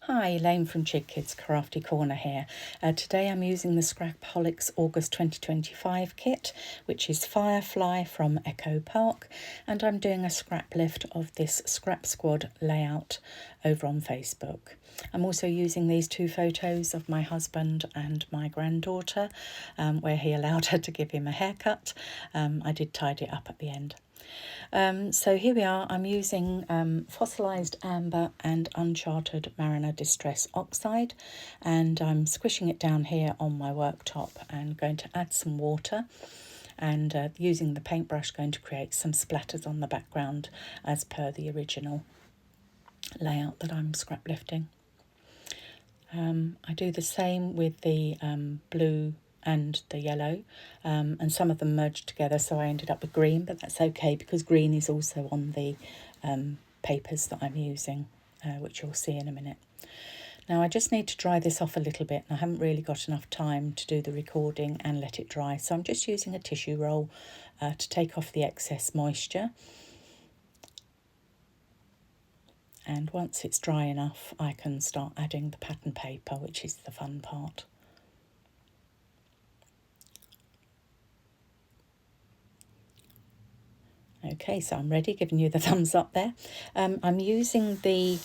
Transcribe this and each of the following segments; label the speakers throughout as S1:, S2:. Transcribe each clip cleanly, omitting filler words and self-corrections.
S1: Hi, Elaine from Chig Kids Crafty Corner here. Today I'm using the Scrapaholix August 2025 kit, which is Firefly from Echo Park, and I'm doing a scrap lift of this Scrap Squad layout over on Facebook. I'm also using these two photos of my husband and my granddaughter, where he allowed her to give him a haircut. I did tidy it up at the end. So here we are. I'm using fossilised amber and uncharted Mariner Distress Oxide, and I'm squishing it down here on my worktop and going to add some water, and using the paintbrush going to create some splatters on the background as per the original layout that I'm scrap lifting. I do the same with the blue and the yellow, and some of them merged together, so I ended up with green, but that's okay because green is also on the papers that I'm using, which you'll see in a minute. Now I just need to dry this off a little bit, and I haven't really got enough time to do the recording and let it dry, so I'm just using a tissue roll to take off the excess moisture. And once it's dry enough, I can start adding the pattern paper, which is the fun part. Okay, so I'm ready, giving you the thumbs up there. I'm using the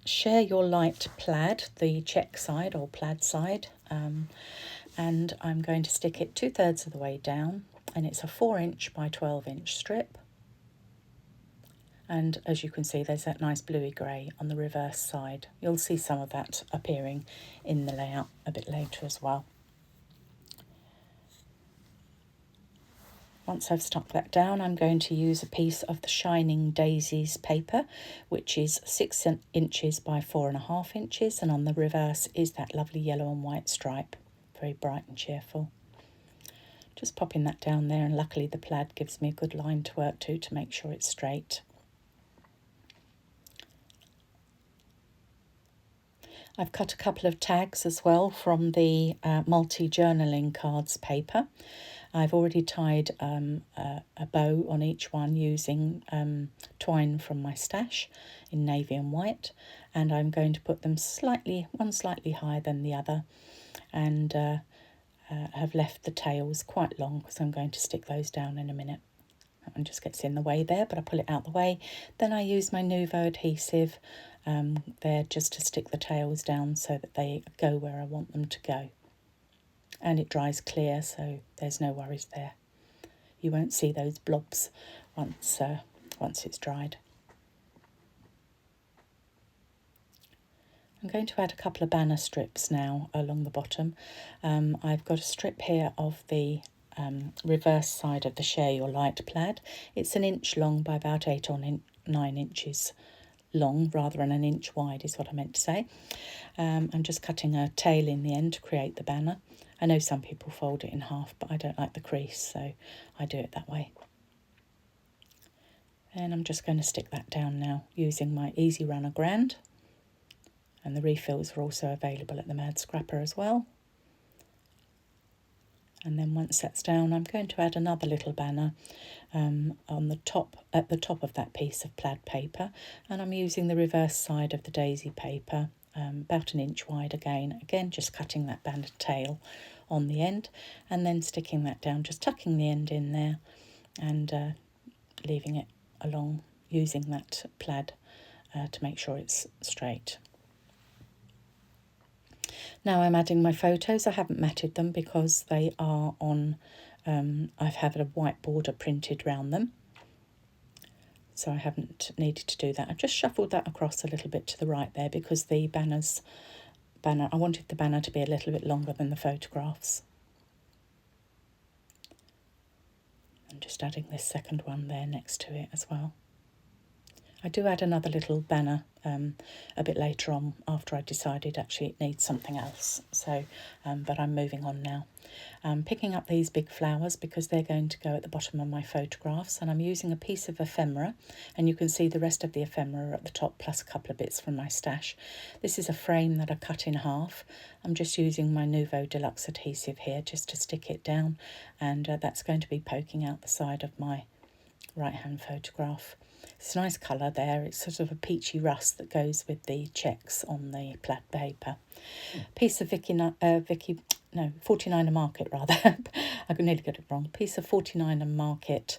S1: Share Your Light plaid, the check side or plaid side, and I'm going to stick it 2/3 of the way down, and it's a 4" by 12" strip. And as you can see, there's that nice bluey grey on the reverse side. You'll see some of that appearing in the layout a bit later as well. Once I've stuck that down, I'm going to use a piece of the Shining Daisies paper, which is 6 inches by 4.5 inches, and on the reverse is that lovely yellow and white stripe, very bright and cheerful. Just popping that down there, and luckily the plaid gives me a good line to work to make sure it's straight. I've cut a couple of tags as well from the multi-journaling cards paper. I've already tied a bow on each one using twine from my stash in navy and white, and I'm going to put them one slightly higher than the other, and have left the tails quite long because I'm going to stick those down in a minute. That one just gets in the way there, but I pull it out the way. Then I use my Nuvo adhesive there just to stick the tails down so that they go where I want them to go. And it dries clear, so there's no worries there. You won't see those blobs once it's dried. I'm going to add a couple of banner strips now along the bottom. I've got a strip here of the reverse side of the Share Your Light plaid. It's 1 inch long by about 8 or 9 inches long, rather than 1 inch wide is what I meant to say. I'm just cutting a tail in the end to create the banner. I know some people fold it in half, but I don't like the crease, so I do it that way. And I'm just going to stick that down now using my Easy Runner Grand, and the refills are also available at the Mad Scrapper as well. And then once that's down, I'm going to add another little banner at the top of that piece of plaid paper, and I'm using the reverse side of the daisy paper, about 1 inch wide again just cutting that banner tail on the end, and then sticking that down, just tucking the end in there, and leaving it along, using that plaid to make sure it's straight. Now I'm adding my photos. I haven't matted them because they are on, I've had a white border printed round them, so I haven't needed to do that. I've just shuffled that across a little bit to the right there because the banner, I wanted the banner to be a little bit longer than the photographs. I'm just adding this second one there next to it as well. I do add another little banner a bit later on after I decided actually it needs something else. So, but I'm moving on now. I'm picking up these big flowers because they're going to go at the bottom of my photographs, and I'm using a piece of ephemera, and you can see the rest of the ephemera at the top plus a couple of bits from my stash. This is a frame that I cut in half. I'm just using my Nuvo Deluxe adhesive here just to stick it down, and that's going to be poking out the side of my right hand photograph. It's a nice colour there. It's sort of a peachy rust that goes with the checks on the plaid paper. Piece of 49er Market rather. I could nearly get it wrong. Piece of 49er Market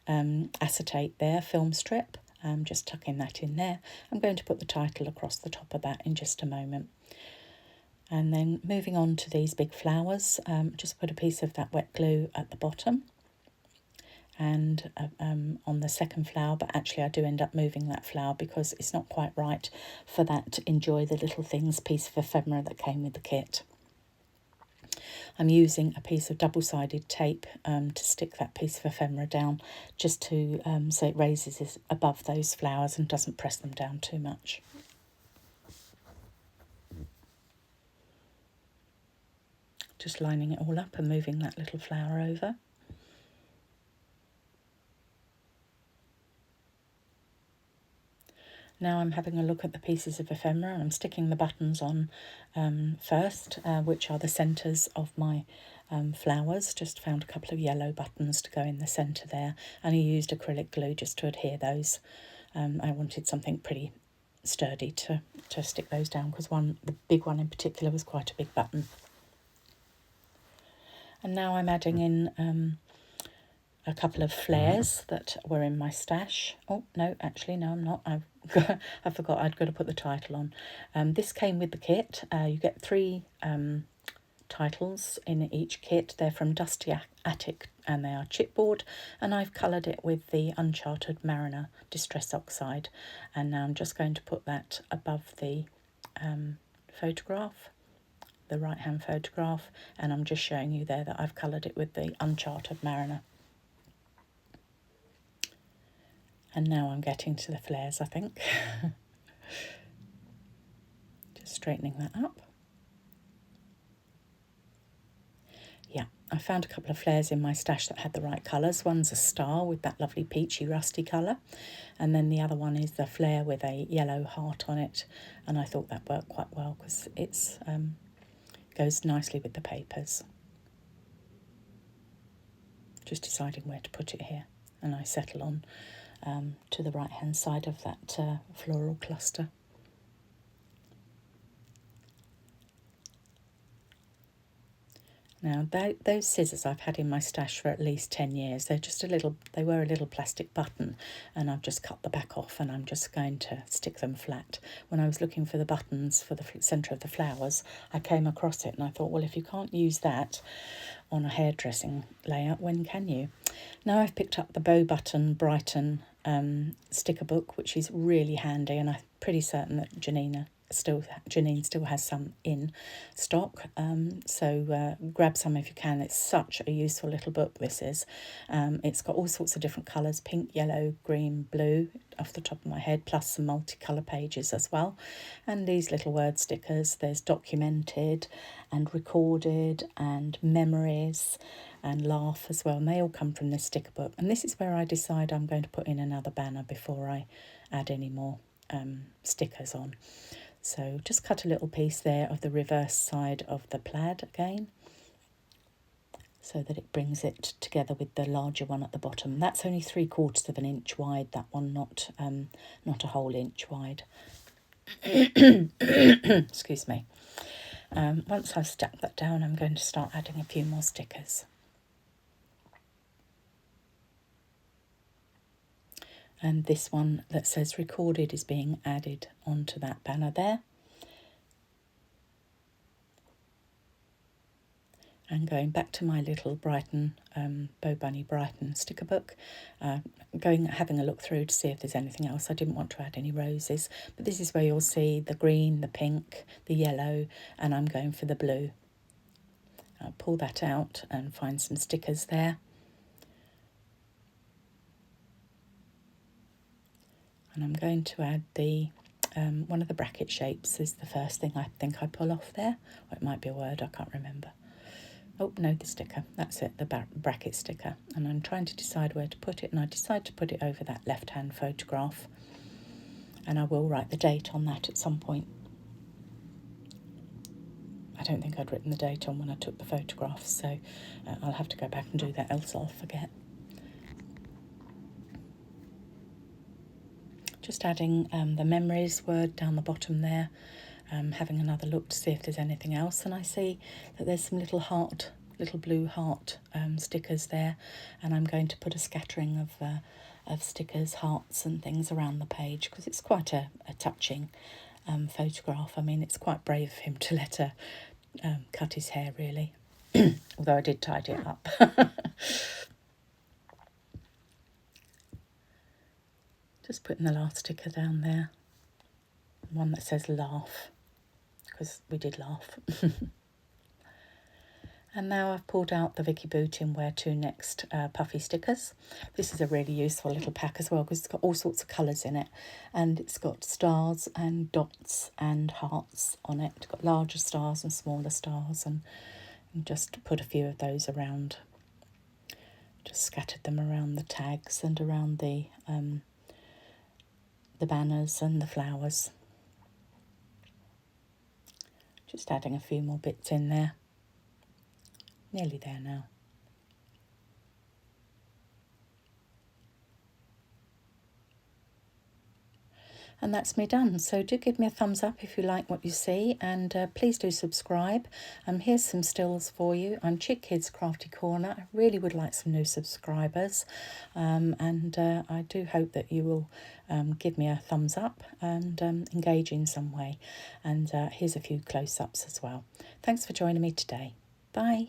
S1: acetate there, film strip. Just tucking that in there. I'm going to put the title across the top of that in just a moment. And then moving on to these big flowers, just put a piece of that wet glue at the bottom and on the second flower, but actually I do end up moving that flower because it's not quite right for that Enjoy the Little Things piece of ephemera that came with the kit. I'm using a piece of double-sided tape to stick that piece of ephemera down, just to so it raises it above those flowers and doesn't press them down too much. Just lining it all up and moving that little flower over. Now I'm having a look at the pieces of ephemera. I'm sticking the buttons on first, which are the centres of my flowers. Just found a couple of yellow buttons to go in the centre there, and I used acrylic glue just to adhere those. I wanted something pretty sturdy to stick those down, because the big one in particular was quite a big button. And now I'm adding in a couple of flares that were in my stash. Oh, no, actually, no, I'm not. I forgot I'd got to put the title on. This came with the kit. You get 3 titles in each kit. They're from Dusty Attic and they are chipboard. And I've coloured it with the Uncharted Mariner Distress Oxide. And now I'm just going to put that above the photograph, the right-hand photograph. And I'm just showing you there that I've coloured it with the Uncharted Mariner. And now I'm getting to the flares, I think. Just straightening that up. Yeah, I found a couple of flares in my stash that had the right colours. One's a star with that lovely peachy rusty colour. And then the other one is the flare with a yellow heart on it. And I thought that worked quite well because it's goes nicely with the papers. Just deciding where to put it here. And I settle on to the right hand side of that floral cluster. Now those scissors I've had in my stash for at least 10 years. They were a little plastic button, and I've just cut the back off and I'm just going to stick them flat. When I was looking for the buttons for the centre of the flowers, I came across it and I thought, well, if you can't use that on a hairdressing layout, when can you? Now I've picked up the Bow Button Brighton sticker book, which is really handy, and I'm pretty certain that Janine still has some in stock, so grab some if you can. It's such a useful little book, this is. It's got all sorts of different colours, pink, yellow, green, blue, off the top of my head, plus some multicolour pages as well. And these little word stickers, there's documented and recorded and memories and laugh as well, and they all come from this sticker book. And this is where I decide I'm going to put in another banner before I add any more stickers on. So just cut a little piece there of the reverse side of the plaid again, so that it brings it together with the larger one at the bottom. That's only 3/4 of an inch wide, that one, not a whole inch wide. Excuse me. Once I've stuck that down, I'm going to start adding a few more stickers. And this one that says recorded is being added onto that banner there. And going back to my little Brighton, Bow Bunny Brighton sticker book, having a look through to see if there's anything else. I didn't want to add any roses, but this is where you'll see the green, the pink, the yellow, and I'm going for the blue. I'll pull that out and find some stickers there. And I'm going to add the one of the bracket shapes is the first thing I think I pull off there. Or it might be a word, I can't remember. Oh, no, the sticker. That's it, the bracket sticker. And I'm trying to decide where to put it, and I decide to put it over that left-hand photograph. And I will write the date on that at some point. I don't think I'd written the date on when I took the photographs, so I'll have to go back and do that, else I'll forget. just adding the memories word down the bottom there, having another look to see if there's anything else, and I see that there's some little blue heart stickers there, and I'm going to put a scattering of stickers, hearts and things around the page, because it's quite a touching photograph. I mean, it's quite brave of him to let her cut his hair, really, although I did tidy it up. Just putting the last sticker down there, one that says laugh, because we did laugh. And now I've pulled out the Vicky Boot in Where To Next puffy stickers. This is a really useful little pack as well, because it's got all sorts of colours in it, and it's got stars and dots and hearts on it. It's got larger stars and smaller stars, and just put a few of those around. Just scattered them around the tags and around the banners and the flowers. Just adding a few more bits in there. Nearly there now. And that's me done. So do give me a thumbs up if you like what you see, and please do subscribe. Here's some stills for you. I'm Chick Kids Crafty Corner. I really would like some new subscribers, and I do hope that you will give me a thumbs up and engage in some way. And here's a few close-ups as well. Thanks for joining me today. Bye.